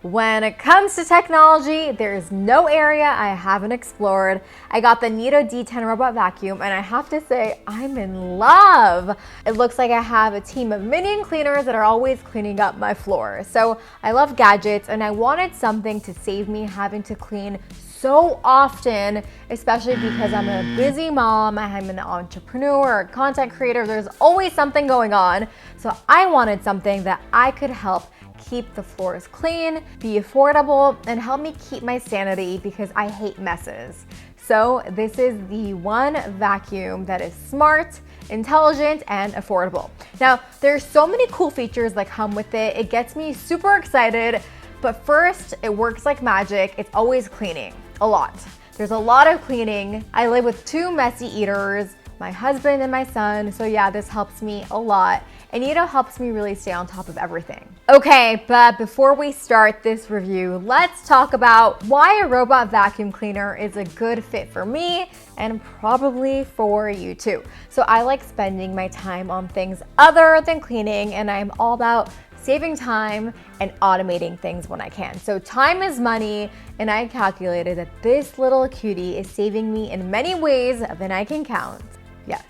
When it comes to technology, there is no area I haven't explored. I got the Neato D10 robot vacuum and I have to say, I'm in love. It looks like I have a team of minion cleaners that are always cleaning up my floor. So I love gadgets and I wanted something to save me having to clean so often, especially because I'm a busy mom, I'm an entrepreneur, a content creator, there's always something going on. So I wanted something that I could help keep the floors clean, be affordable, and help me keep my sanity because I hate messes. So this is the one vacuum that is smart, intelligent, and affordable. Now, there's so many cool features that come with it. It gets me super excited, but first, it works like magic. It's always cleaning, a lot. There's a lot of cleaning. I live with two messy eaters, my husband and my son, so yeah, this helps me a lot. And Neato helps me really stay on top of everything. Okay, but before we start this review, let's talk about why a robot vacuum cleaner is a good fit for me and probably for you too. So I like spending my time on things other than cleaning, and I'm all about saving time and automating things when I can. So time is money, and I calculated that this little cutie is saving me in many ways than I can count. Yes,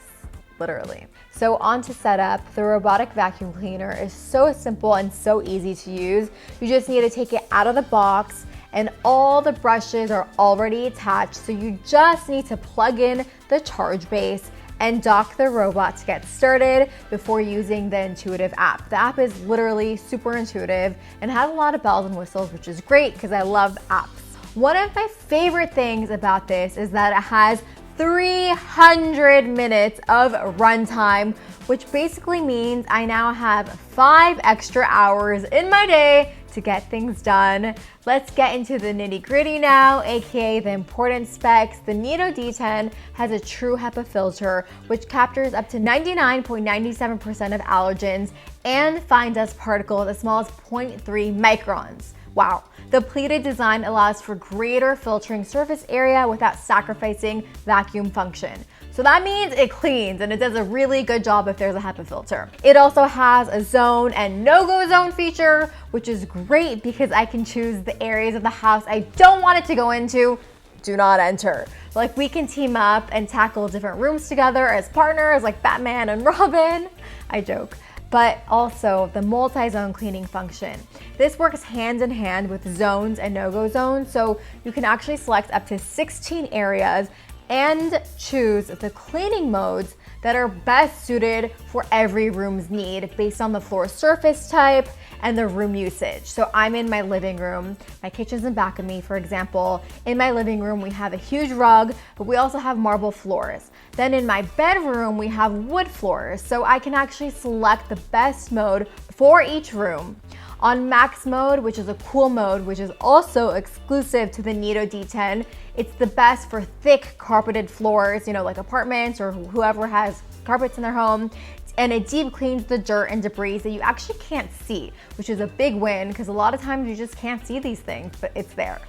literally. So on to setup, the robotic vacuum cleaner is so simple and so easy to use. You just need to take it out of the box and all the brushes are already attached. So you just need to plug in the charge base and dock the robot to get started before using the intuitive app. The app is literally super intuitive and has a lot of bells and whistles, which is great because I love apps. One of my favorite things about this is that it has 300 minutes of runtime, which basically means I now have 5 extra hours in my day to get things done. Let's get into the nitty-gritty now, aka the important specs. The Neato D10 has a true HEPA filter, which captures up to 99.97% of allergens and fine dust particles as small as 0.3 microns. Wow. The pleated design allows for greater filtering surface area without sacrificing vacuum function. So that means it cleans and it does a really good job if there's a HEPA filter. It also has a zone and no-go zone feature, which is great because I can choose the areas of the house I don't want it to go into. Do not enter. Like, we can team up and tackle different rooms together as partners, like Batman and Robin. I joke. But also the multi-zone cleaning function. This works hand in hand with zones and no-go zones, so you can actually select up to 16 areas and choose the cleaning modes that are best suited for every room's need based on the floor surface type and the room usage. So I'm in my living room. My kitchen's in back of me, for example. In my living room, we have a huge rug, but we also have marble floors. Then in my bedroom, we have wood floors. So I can actually select the best mode for each room. On max mode, which is a cool mode, which is also exclusive to the Neato D10, it's the best for thick carpeted floors, like apartments or whoever has carpets in their home. And it deep cleans the dirt and debris that you actually can't see, which is a big win because a lot of times you just can't see these things, but it's there.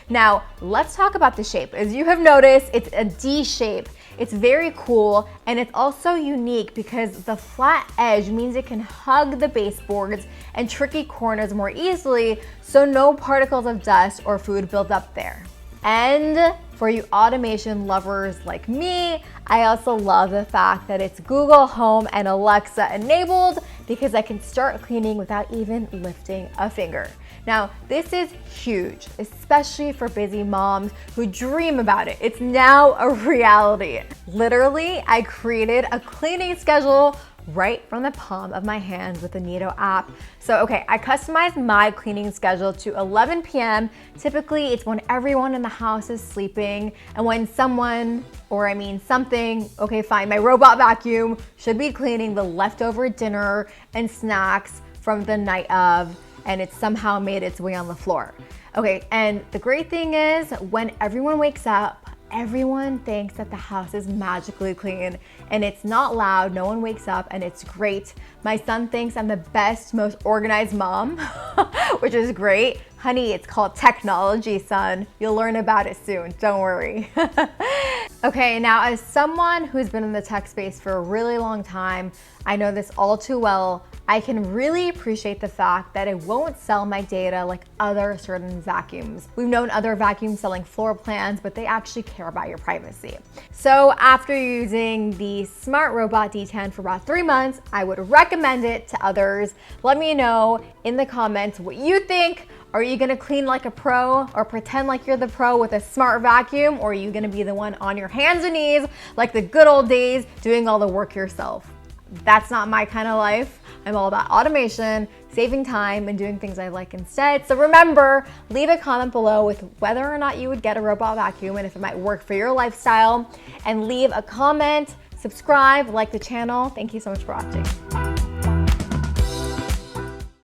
Now, let's talk about the shape. As you have noticed, it's a D shape. It's very cool, and it's also unique because the flat edge means it can hug the baseboards and tricky corners more easily, so no particles of dust or food build up there. And for you automation lovers like me, I also love the fact that it's Google Home and Alexa enabled because I can start cleaning without even lifting a finger. Now, this is huge, especially for busy moms who dream about it. It's now a reality. Literally, I created a cleaning schedule right from the palm of my hand with the Neato app. So, okay, I customized my cleaning schedule to 11 p.m. Typically, it's when everyone in the house is sleeping and when something, okay, fine, my robot vacuum should be cleaning the leftover dinner and snacks from the night of, and it somehow made its way on the floor. Okay, and the great thing is when everyone wakes up, everyone thinks that the house is magically clean and it's not loud, no one wakes up, and it's great. My son thinks I'm the best, most organized mom, which is great. Honey, it's called technology, son. You'll learn about it soon, don't worry. Okay, now as someone who's been in the tech space for a really long time, I know this all too well. I can really appreciate the fact that it won't sell my data like other certain vacuums. We've known other vacuums selling floor plans, but they actually care about your privacy. So after using the Smart Robot D10 for about 3 months, I would recommend it to others. Let me know in the comments what you think. Are you gonna clean like a pro or pretend like you're the pro with a smart vacuum? Or are you gonna be the one on your hands and knees like the good old days doing all the work yourself? That's not my kind of life. I'm all about automation, saving time, and doing things I like instead. So remember, leave a comment below with whether or not you would get a robot vacuum and if it might work for your lifestyle. And leave a comment, subscribe, like the channel. Thank you so much for watching.